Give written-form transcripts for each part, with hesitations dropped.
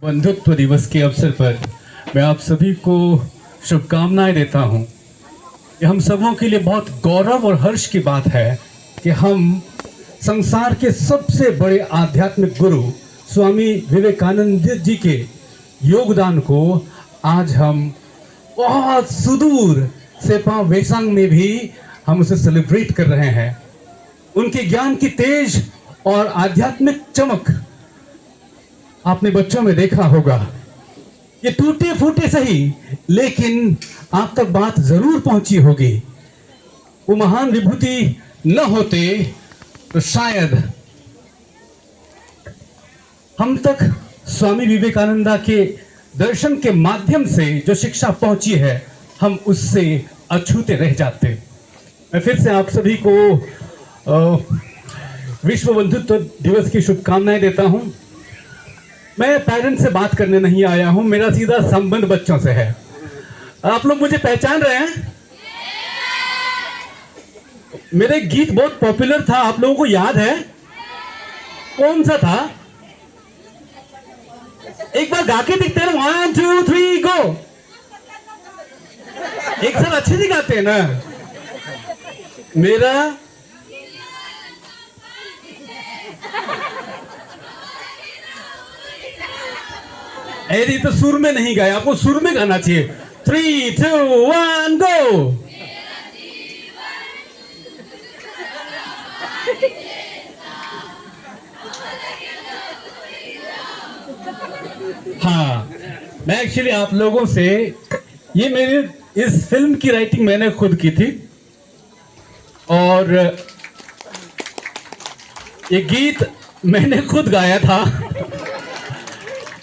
बंधुत्व दिवस के अवसर पर मैं आप सभी को शुभकामनाएं देता हूं। ये हम सबों के लिए बहुत गौरव और हर्ष की बात है कि हम संसार के सबसे बड़े आध्यात्मिक गुरु स्वामी विवेकानंद जी के योगदान को आज हम बहुत सुदूर सेपा वेसांग में भी हम उसे सेलिब्रेट कर रहे हैं। उनके ज्ञान की तेज और आध्यात्मिक चमक आपने बच्चों में देखा होगा। ये टूटे फूटे सही, लेकिन आप तक बात जरूर पहुंची होगी। वो महान विभूति न होते तो शायद हम तक स्वामी विवेकानंदा के दर्शन के माध्यम से जो शिक्षा पहुंची है, हम उससे अछूते रह जाते। मैं फिर से आप सभी को विश्व बंधुत्व दिवस की शुभकामनाएं देता हूं। मैं पेरेंट्स से बात करने नहीं आया हूं, मेरा सीधा संबंध बच्चों से है। आप लोग मुझे पहचान रहे हैं? मेरे गीत बहुत पॉपुलर था, आप लोगों को याद है? कौन सा था? एक बार गा के दिखते हैं। 1 2 3 गो। एक साथ अच्छे से गाते हैं ना। मेरा ऐरी तो सुर में नहीं गाया, आपको सुर में गाना चाहिए। 3 2 1 गो। हाँ, मैं एक्चुअली आप लोगों से ये मेरी इस फिल्म की राइटिंग मैंने खुद की थी और ये गीत मैंने खुद गाया था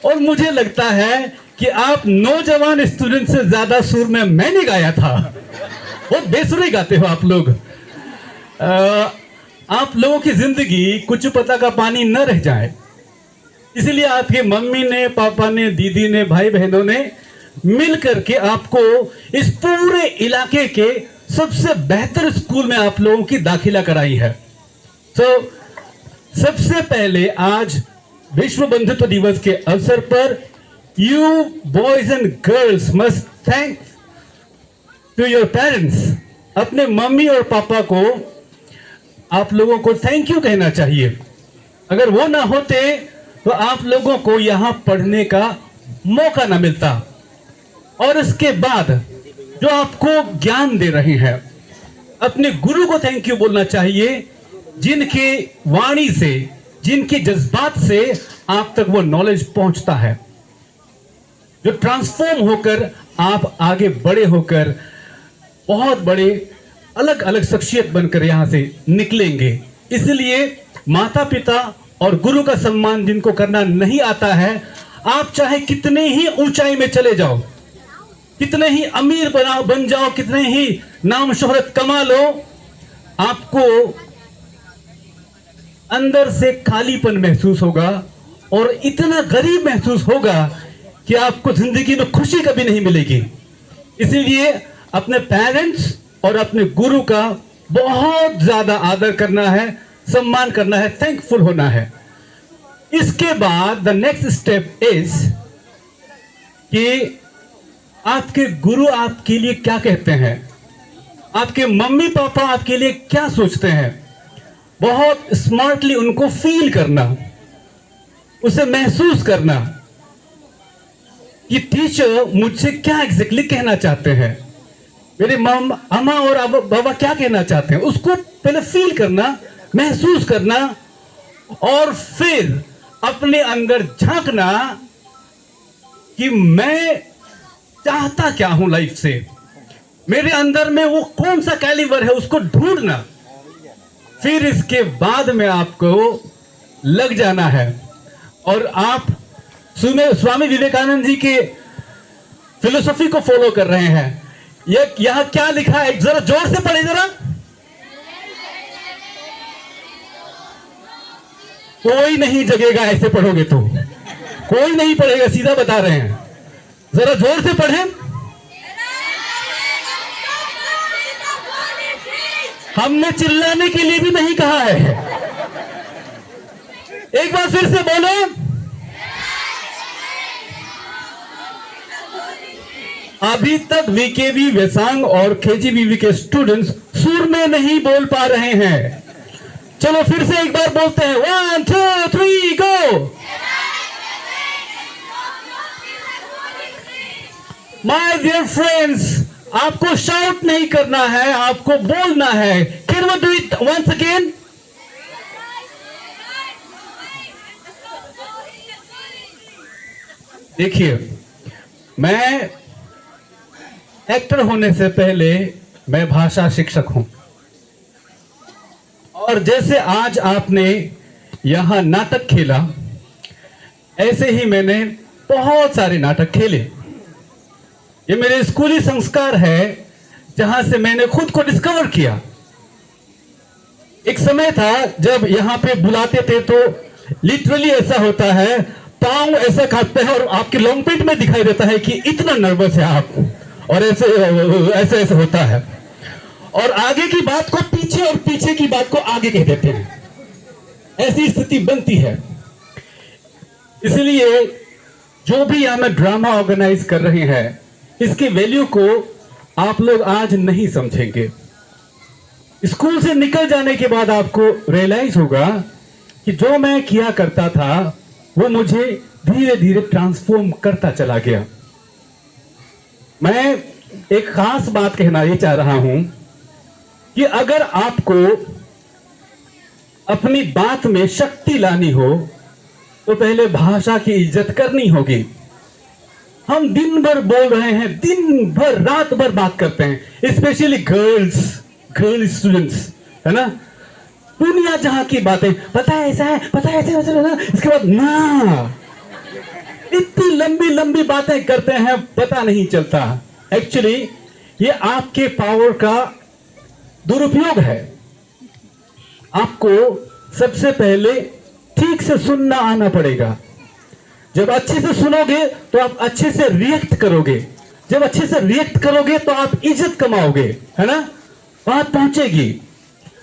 और मुझे लगता है कि आप नौजवान स्टूडेंट से ज्यादा सुर में मैंने गाया था। बहुत बेसुरे गाते हो आप लोग। आप लोगों की जिंदगी कुछ पता का पानी न रह जाए, इसलिए आपके मम्मी ने, पापा ने, दीदी ने, भाई बहनों ने मिल करके आपको इस पूरे इलाके के सबसे बेहतर स्कूल में आप लोगों की दाखिला कराई है। सबसे पहले आज विश्व बंधुत्व दिवस के अवसर पर you boys and girls must thank to your parents. अपने मम्मी और पापा को आप लोगों को थैंक यू कहना चाहिए। अगर वो ना होते तो आप लोगों को यहां पढ़ने का मौका ना मिलता। और इसके बाद जो आपको ज्ञान दे रहे हैं, अपने गुरु को थैंक यू बोलना चाहिए, जिनके वाणी से, जिनके जज्बात से आप तक वो नॉलेज पहुंचता है, जो ट्रांसफॉर्म होकर आप आगे बड़े होकर बहुत बड़े अलग अलग शख्सियत बनकर यहां से निकलेंगे। इसलिए माता पिता और गुरु का सम्मान जिनको करना नहीं आता है, आप चाहे कितने ही ऊंचाई में चले जाओ, कितने ही अमीर बन जाओ, कितने ही नाम शोहरत कमा लो, आपको अंदर से खालीपन महसूस होगा और इतना गरीब महसूस होगा कि आपको जिंदगी में खुशी कभी नहीं मिलेगी। इसीलिए अपने पेरेंट्स और अपने गुरु का बहुत ज्यादा आदर करना है, सम्मान करना है, थैंकफुल होना है। इसके बाद द नेक्स्ट स्टेप इज कि आपके गुरु आपके लिए क्या कहते हैं, आपके मम्मी पापा आपके लिए क्या सोचते हैं, बहुत स्मार्टली उनको फील करना, उसे महसूस करना कि टीचर मुझसे क्या एग्जैक्टली कहना चाहते हैं, मेरे अम्मा और बाबा क्या कहना चाहते हैं, उसको पहले फील करना, महसूस करना और फिर अपने अंदर झांकना कि मैं चाहता क्या हूं लाइफ से, मेरे अंदर में वो कौन सा कैलिबर है, उसको ढूंढना। फिर इसके बाद में आपको लग जाना है और आप स्वामी विवेकानंद जी के फिलोसॉफी को फॉलो कर रहे हैं। यहां क्या लिखा है, जरा जोर से पढ़े जरा। कोई नहीं जगेगा ऐसे पढ़ोगे तो, कोई नहीं पढ़ेगा, सीधा बता रहे हैं। जरा जोर से पढ़ें। हमने चिल्लाने के लिए भी नहीं कहा है। एक बार फिर से बोलो। अभी तक वीकेवी वेसांग और केजीबीवी के स्टूडेंट्स सुर में नहीं बोल पा रहे हैं। चलो फिर से एक बार बोलते हैं, 1 2 3 गो। माय डियर फ्रेंड्स, आपको शाउट नहीं करना है, आपको बोलना है। Can we do it once again? देखिए, मैं एक्टर होने से पहले मैं भाषा शिक्षक हूं, और जैसे आज आपने यहां नाटक खेला, ऐसे ही मैंने बहुत सारे नाटक खेले। ये मेरे स्कूली संस्कार है, जहां से मैंने खुद को डिस्कवर किया। एक समय था जब यहां पे बुलाते थे तो लिटरली ऐसा होता है, पांव ऐसा काटते हैं और आपके लॉन्ग पेट में दिखाई देता है कि इतना नर्वस है आप, और ऐसे ऐसे ऐसे होता है, और आगे की बात को पीछे और पीछे की बात को आगे कह देते हैं। ऐसी स्थिति बनती है। इसलिए जो भी यहां में ड्रामा ऑर्गेनाइज कर रहे हैं, इसकी वैल्यू को आप लोग आज नहीं समझेंगे। स्कूल से निकल जाने के बाद आपको रियलाइज होगा कि जो मैं किया करता था वो मुझे धीरे धीरे ट्रांसफॉर्म करता चला गया। मैं एक खास बात कहना ये चाह रहा हूं कि अगर आपको अपनी बात में शक्ति लानी हो तो पहले भाषा की इज्जत करनी होगी। हम दिन भर बोल रहे हैं, दिन भर रात भर बात करते हैं, स्पेशली गर्ल स्टूडेंट्स, है ना। दुनिया जहां की बातें, पता है ऐसा है, पता है ऐसा है ना, इसके बाद ना इतनी लंबी लंबी बातें करते हैं, पता नहीं चलता। एक्चुअली ये आपके पावर का दुरुपयोग है। आपको सबसे पहले ठीक से सुनना आना पड़ेगा। जब अच्छे से सुनोगे तो आप अच्छे से रिएक्ट करोगे, जब अच्छे से रिएक्ट करोगे तो आप इज्जत कमाओगे, है ना, बात पहुंचेगी।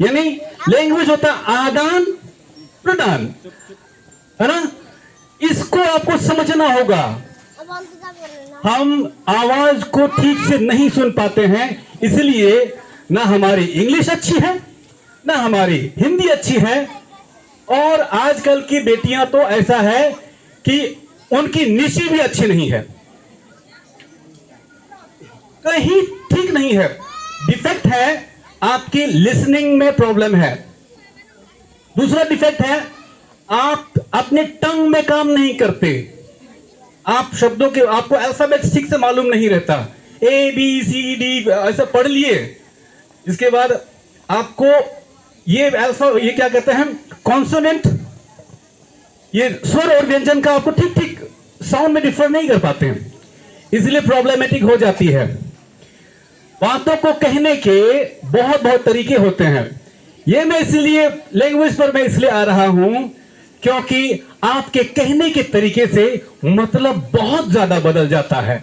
यानी लैंग्वेज होता है आदान प्रदान, है ना, इसको आपको समझना होगा। हम आवाज को ठीक से नहीं सुन पाते हैं, इसलिए ना हमारी इंग्लिश अच्छी है, ना हमारी हिंदी अच्छी है, और आजकल की बेटियां तो ऐसा है कि उनकी निशी भी अच्छी नहीं है, कहीं ठीक नहीं है। डिफेक्ट है आपकी लिसनिंग में, प्रॉब्लम है। दूसरा डिफेक्ट है आप अपने टंग में काम नहीं करते। आप शब्दों के, आपको अल्फाबेट ठीक से मालूम नहीं रहता, ए बी सी डी ऐसा पढ़ लिए, इसके बाद आपको ये ये क्या कहते हैं, कॉन्सोनेंट, ये स्वर और व्यंजन का आपको ठीक ठीक साउंड में डिफर नहीं कर पाते हैं, इसलिए प्रॉब्लमेटिक हो जाती है। बातों को कहने के बहुत बहुत तरीके होते हैं। ये मैं इसलिए लैंग्वेज पर मैं इसलिए आ रहा हूं क्योंकि आपके कहने के तरीके से मतलब बहुत ज्यादा बदल जाता है।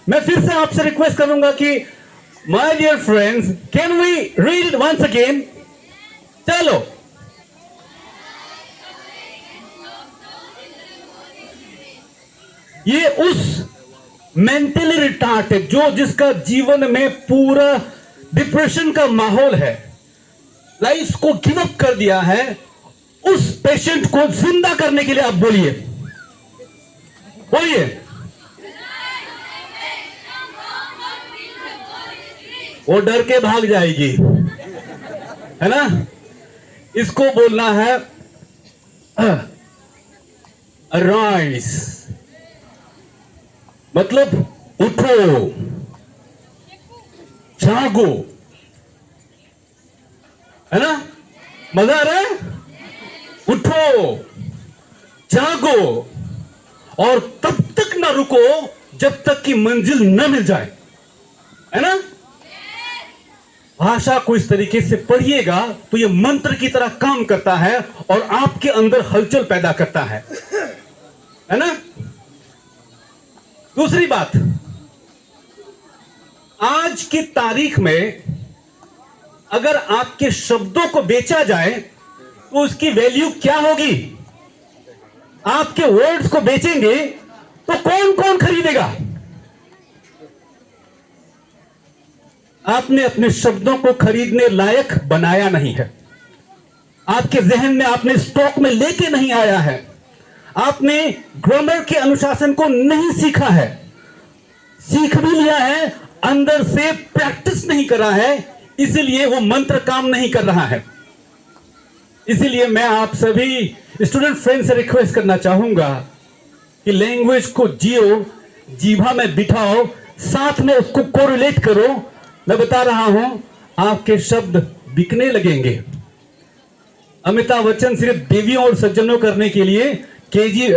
मैं फिर से आपसे रिक्वेस्ट करूंगा कि my dear friends, can we read it once again? चलो, ये उस मेंटली रिटार्ड है जो जिसका जीवन में पूरा डिप्रेशन का माहौल है, लाइफ को गिव अप कर दिया है, उस पेशेंट को जिंदा करने के लिए आप बोलिए, बोलिए। वो डर के भाग जाएगी, है ना। इसको बोलना है राइज, मतलब उठो, जागो, है ना। मजा आ रहा है? उठो, जागो, और तब तक ना रुको जब तक कि मंजिल न मिल जाए, है ना। भाषा को इस तरीके से पढ़िएगा तो यह मंत्र की तरह काम करता है और आपके अंदर हलचल पैदा करता है ना। दूसरी बात, आज की तारीख में अगर आपके शब्दों को बेचा जाए तो उसकी वैल्यू क्या होगी? आपके वर्ड्स को बेचेंगे तो कौन कौन खरीदेगा? आपने अपने शब्दों को खरीदने लायक बनाया नहीं है। आपके जहन में आपने स्टॉक में लेके नहीं आया है। आपने ग्रामर के अनुशासन को नहीं सीखा है। सीख भी लिया है, अंदर से प्रैक्टिस नहीं करा है, इसीलिए वो मंत्र काम नहीं कर रहा है। इसीलिए मैं आप सभी स्टूडेंट फ्रेंड से रिक्वेस्ट करना चाहूंगा कि लैंग्वेज को जियो, जीभा में बिठाओ, साथ में उसको कोरिलेट करो। मैं बता रहा हूं, आपके शब्द बिकने लगेंगे। अमिताभ बच्चन सिर्फ देवियों और सज्जनों करने के लिए केजी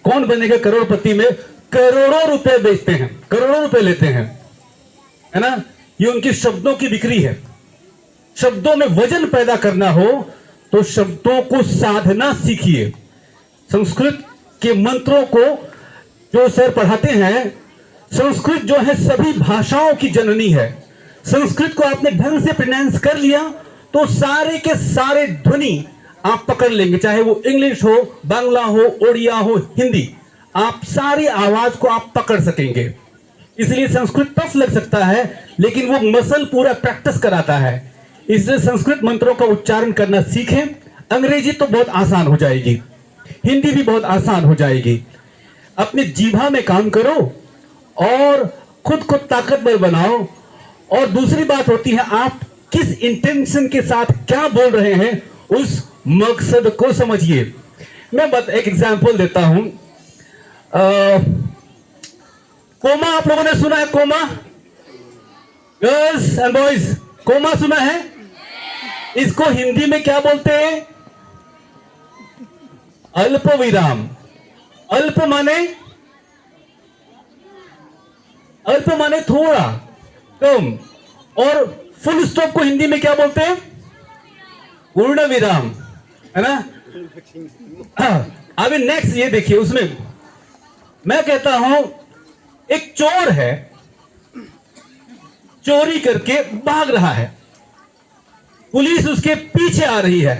कौन बनेगा करोड़पति में करोड़ों रुपए बेचते हैं, करोड़ों रुपए लेते हैं, है ना। ये उनकी शब्दों की बिक्री है। शब्दों में वजन पैदा करना हो तो शब्दों को साधना सीखिए। संस्कृत के मंत्रों को जो सर पढ़ाते हैं, संस्कृत जो है सभी भाषाओं की जननी है। संस्कृत को आपने ढंग से प्रोनाउंस कर लिया तो सारे के सारे ध्वनि आप पकड़ लेंगे, चाहे वो इंग्लिश हो, बांग्ला हो, उड़िया हो, हिंदी, आप सारी आवाज को आप पकड़ सकेंगे। इसलिए संस्कृत टफ लग सकता है, लेकिन वो मसल पूरा प्रैक्टिस कराता है। इसलिए संस्कृत मंत्रों का उच्चारण करना सीखें। अंग्रेजी तो बहुत आसान हो जाएगी, हिंदी भी बहुत आसान हो जाएगी। अपनी जीभा में काम करो और खुद को ताकतवर बनाओ। और दूसरी बात होती है, आप किस इंटेंशन के साथ क्या बोल रहे हैं, उस मकसद को समझिए। मैं एक एग्जांपल देता हूं। कोमा आप लोगों ने सुना है? Comma, girls and boys, comma सुना है? इसको हिंदी में क्या बोलते हैं? अल्प विराम। अल्प माने थोड़ा, कम। और फुल स्टॉप को हिंदी में क्या बोलते हैं? पूर्ण विराम, है ना। अभी नेक्स्ट ये देखिए, उसमें मैं कहता हूं एक चोर है, चोरी करके भाग रहा है, पुलिस उसके पीछे आ रही है।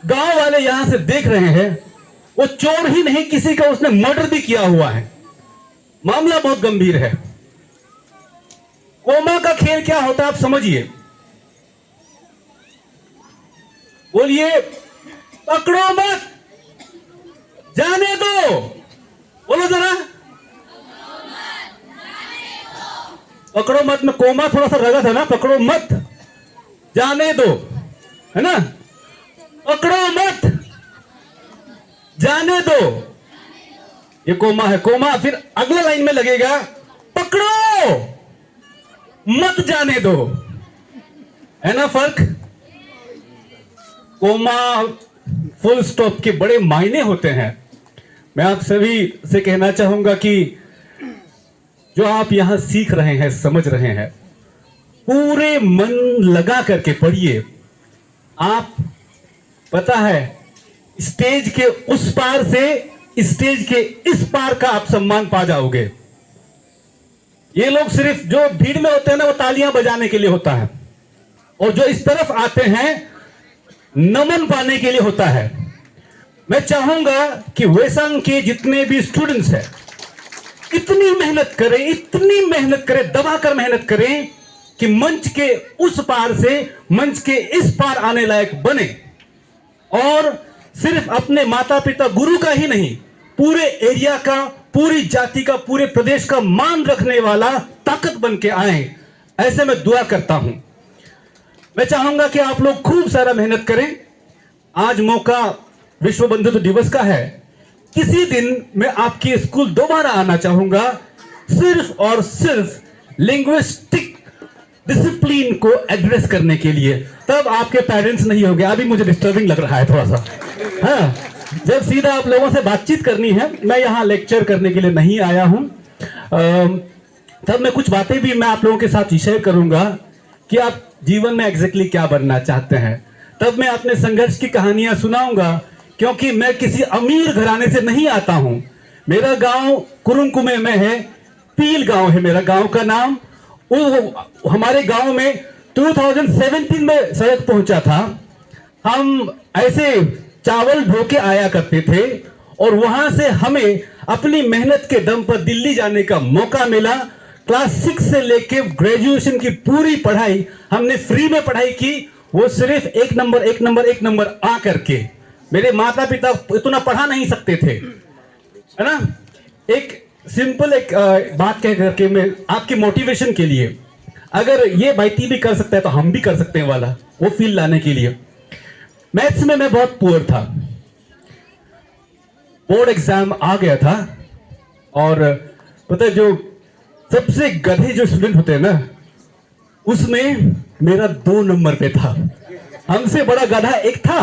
गांव वाले यहां से देख रहे हैं, वो चोर ही नहीं, किसी का उसने मर्डर भी किया हुआ है, मामला बहुत गंभीर है। कोमा का खेल क्या होता है आप समझिए। बोलिए, पकड़ो मत, जाने दो। बोलो जरा, पकड़ो मत में कोमा थोड़ा सा रगत है ना, पकड़ो मत, जाने दो, है ना। पकड़ो मत, जाने दो, ये कोमा है। कोमा फिर अगले लाइन में लगेगा, पकड़ो मत, जाने दो, है ना फर्क। कोमा फुल स्टॉप के बड़े मायने होते हैं। मैं आप सभी से कहना चाहूंगा कि जो आप यहां सीख रहे हैं, समझ रहे हैं, पूरे मन लगा करके पढ़िए। आप पता है, स्टेज के उस पार से स्टेज के इस पार का आप सम्मान पा जाओगे। ये लोग सिर्फ जो भीड़ में होते हैं ना, वो तालियां बजाने के लिए होता है, और जो इस तरफ आते हैं नमन पाने के लिए होता है। मैं चाहूंगा कि वेसांग के जितने भी स्टूडेंट्स हैं, इतनी मेहनत करें, दबाकर मेहनत करें कि मंच के उस पार से मंच के इस पार आने लायक बने, और सिर्फ अपने माता पिता गुरु का ही नहीं, पूरे एरिया का, पूरी जाति का, पूरे प्रदेश का मान रखने वाला ताकत बन के आए। ऐसे मैं दुआ करता हूं। मैं चाहूंगा कि आप लोग खूब सारा मेहनत करें। आज मौका विश्व बंधुत्व दिवस का है। किसी दिन मैं आपके स्कूल दोबारा आना चाहूंगा, सिर्फ और सिर्फ लिंग्विस्टिक डिसिप्लिन को एड्रेस करने के लिए। तब आपके पेरेंट्स नहीं होंगे। अभी मुझे डिस्टर्बिंग लग रहा है थोड़ा सा। हाँ, जब सीधा आप लोगों से बातचीत करनी है, मैं यहाँ लेक्चर करने के लिए नहीं आया हूं। तब मैं कुछ बातें भी मैं आप लोगों के साथ शेयर करूंगा कि आप जीवन में एग्जैक्टली क्या बनना चाहते हैं। तब मैं अपने संघर्ष की कहानियां सुनाऊंगा, क्योंकि मैं किसी अमीर घराने से नहीं आता हूं। मेरा गांव कुरुंकुमे में है, पील गांव है मेरा गांव का नाम। हमारे गांव में 2017 में सड़क पहुंचा था। हम ऐसे चावल ढो के आया करते थे, और वहां से हमें अपनी मेहनत के दम पर दिल्ली जाने का मौका मिला, क्लास 6 से लेके ग्रेजुएशन की पूरी पढ़ाई हमने फ्री में पढ़ाई की, वो सिर्फ एक नंबर आ करके। मेरे माता पिता इतना पढ़ा नहीं सकते थे, है ना। एक सिंपल बात कह करके मैं आपकी मोटिवेशन के लिए, अगर ये भाईती भी कर सकता है तो हम भी कर सकते हैं वाला, वो फील लाने के लिए। मैथ्स में मैं बहुत पुअर था, बोर्ड एग्जाम आ गया था, और पता है जो सबसे गधे जो स्टूडेंट होते हैं ना, उसमें मेरा 2 नंबर पे था। हमसे बड़ा गधा एक था,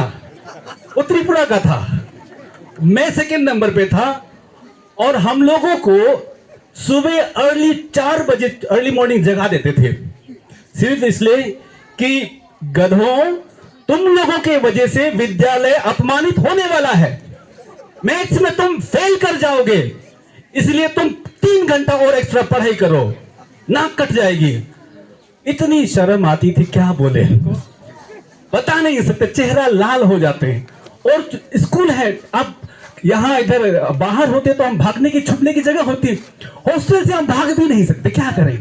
वो त्रिपुरा का था, मैं सेकंड नंबर पे था। और हम लोगों को सुबह अर्ली 4 बजे अर्ली मॉर्निंग जगा देते थे, सिर्फ इसलिए कि गधों, तुम लोगों के वजह से विद्यालय अपमानित होने वाला है, मैथ्स में तुम फेल कर जाओगे, इसलिए तुम 3 घंटा और एक्स्ट्रा पढ़ाई करो, नाक कट जाएगी। इतनी शर्म आती थी, क्या बोले, बता नहीं सकते, चेहरा लाल हो जाते हैं। और स्कूल है, अब यहां इधर बाहर होते तो हम भागने की छुपने की जगह होती, हॉस्टल से हम भाग भी नहीं सकते, क्या करें।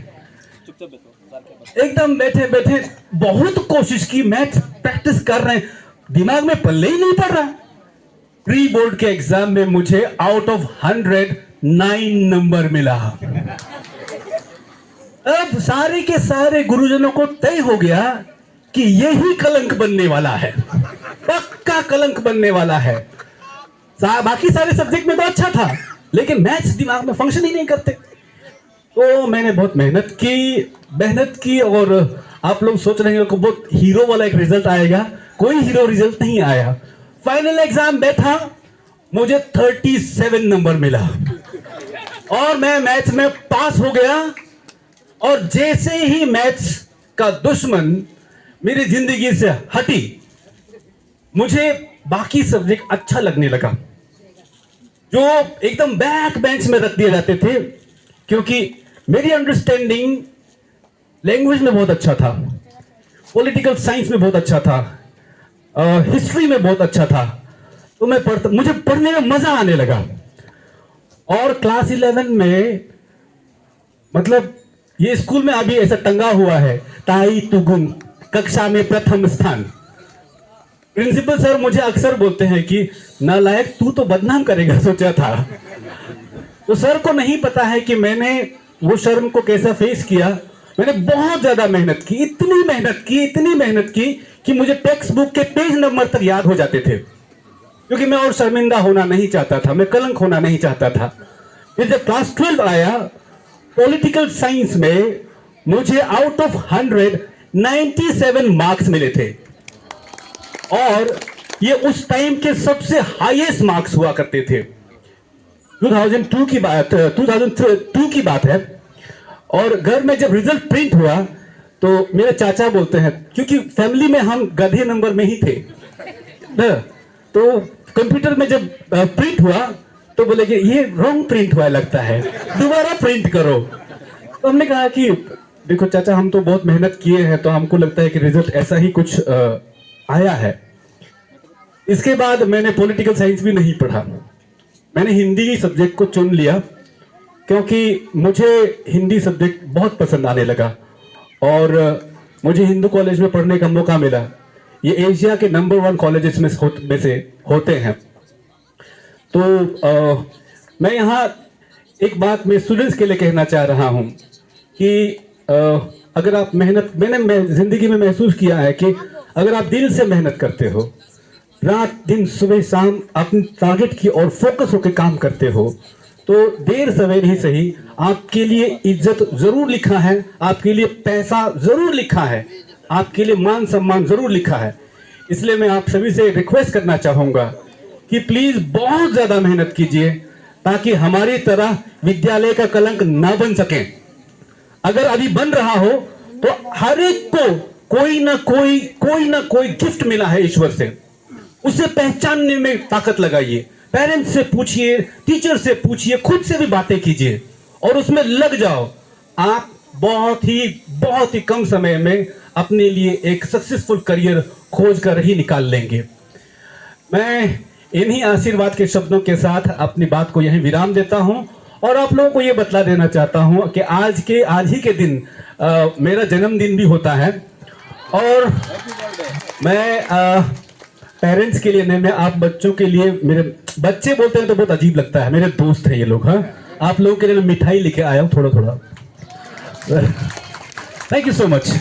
एकदम बैठे बैठे बहुत कोशिश की, मैथ प्रैक्टिस कर रहे हैं, दिमाग में पल्ले ही नहीं पड़ रहा। प्री बोर्ड के एग्जाम में मुझे आउट ऑफ 100 9 नंबर मिला। अब सारे के सारे गुरुजनों को तय हो गया कि यही कलंक बनने वाला है, पक्का कलंक बनने वाला है। बाकी सारे सब्जेक्ट में तो अच्छा था, लेकिन मैथ्स दिमाग में फंक्शन ही नहीं करते। तो मैंने बहुत मेहनत की, और आप लोग सोच रहे हैं कि बहुत हीरो वाला एक रिजल्ट आएगा, कोई हीरो रिजल्ट नहीं आया। फाइनल एग्जाम बैठा, मुझे 37 नंबर मिला, और मैं मैथ्स में पास हो गया। और जैसे ही मैथ्स का दुश्मन मेरी जिंदगी से हटी, मुझे बाकी सब्जेक्ट अच्छा लगने लगा, जो एकदम बैक बेंच में रख दिए जाते थे, क्योंकि मेरी अंडरस्टैंडिंग लैंग्वेज में बहुत अच्छा था, पॉलिटिकल साइंस में बहुत अच्छा था, हिस्ट्री में बहुत अच्छा था। तो मुझे पढ़ने में मजा आने लगा। और क्लास 11 में, मतलब ये स्कूल में अभी ऐसा टंगा हुआ है, ताई तुगुम कक्षा में प्रथम स्थान। प्रिंसिपल सर मुझे अक्सर बोलते हैं कि नालायक, तू तो बदनाम करेगा सोचा था। तो सर को नहीं पता है कि मैंने वो शर्म को कैसा फेस किया। मैंने बहुत ज्यादा मेहनत की, इतनी मेहनत की कि मुझे टेक्स्ट बुक के पेज नंबर तक याद हो जाते थे, क्योंकि मैं और शर्मिंदा होना नहीं चाहता था, मैं कलंक होना नहीं चाहता था। फिर जब क्लास 12 आया, पॉलिटिकल साइंस में मुझे आउट ऑफ 100 97 मार्क्स मिले थे, और ये उस टाइम के सबसे हाईएस्ट मार्क्स हुआ करते थे। 2002 की बात है। और घर में जब रिजल्ट प्रिंट हुआ तो मेरे चाचा बोलते हैं, क्योंकि फैमिली में हम गधे नंबर में ही थे, तो कंप्यूटर में जब प्रिंट हुआ तो बोले कि ये रॉन्ग प्रिंट हुआ लगता है, दोबारा प्रिंट करो। तो हमने कहा कि देखो चाचा, हम तो बहुत मेहनत किए हैं, तो हमको लगता है कि रिजल्ट ऐसा ही कुछ आया है। इसके बाद मैंने पॉलिटिकल साइंस भी नहीं पढ़ा, मैंने हिंदी सब्जेक्ट को चुन लिया, क्योंकि मुझे हिंदी सब्जेक्ट बहुत पसंद आने लगा, और मुझे हिंदू कॉलेज में पढ़ने का मौका मिला। ये एशिया के नंबर 1 कॉलेजेस में से होते हैं। तो मैं यहाँ एक बात मैं स्टूडेंट्स के लिए कहना चाह रहा हूँ कि अगर आप मैंने जिंदगी में महसूस किया है कि अगर आप दिल से मेहनत करते हो, रात दिन सुबह शाम अपने टारगेट की ओर फोकस होकर काम करते हो, तो देर सवेर ही सही आपके लिए इज्जत जरूर लिखा है, आपके लिए पैसा जरूर लिखा है, आपके लिए मान सम्मान जरूर लिखा है। इसलिए मैं आप सभी से रिक्वेस्ट करना चाहूंगा कि प्लीज बहुत ज्यादा मेहनत कीजिए, ताकि हमारी तरह विद्यालय का कलंक ना बन सके। अगर अभी बन रहा हो तो हर एक को कोई ना कोई गिफ्ट मिला है ईश्वर से, उसे पहचानने में ताकत लगाइए। पेरेंट्स से पूछिए, टीचर से पूछिए, खुद से भी बातें कीजिए और उसमें लग जाओ। आप बहुत ही कम समय में अपने लिए एक सक्सेसफुल करियर खोज कर ही निकाल लेंगे। मैं इन्हीं आशीर्वाद के शब्दों के साथ अपनी बात को यहीं विराम देता हूं और आप लोगों को ये बतला देना चाहता हूं कि आज ही के दिन मेरा जन्मदिन भी होता है। और मैं पेरेंट्स के लिए नहीं, मैं आप बच्चों के लिए, मेरे बच्चे बोलते हैं तो बहुत अजीब लगता है, मेरे दोस्त हैं ये लोग। हाँ, आप लोगों के लिए मैं मिठाई लेके आया हूं थोड़ा थोड़ा। Thank you so much.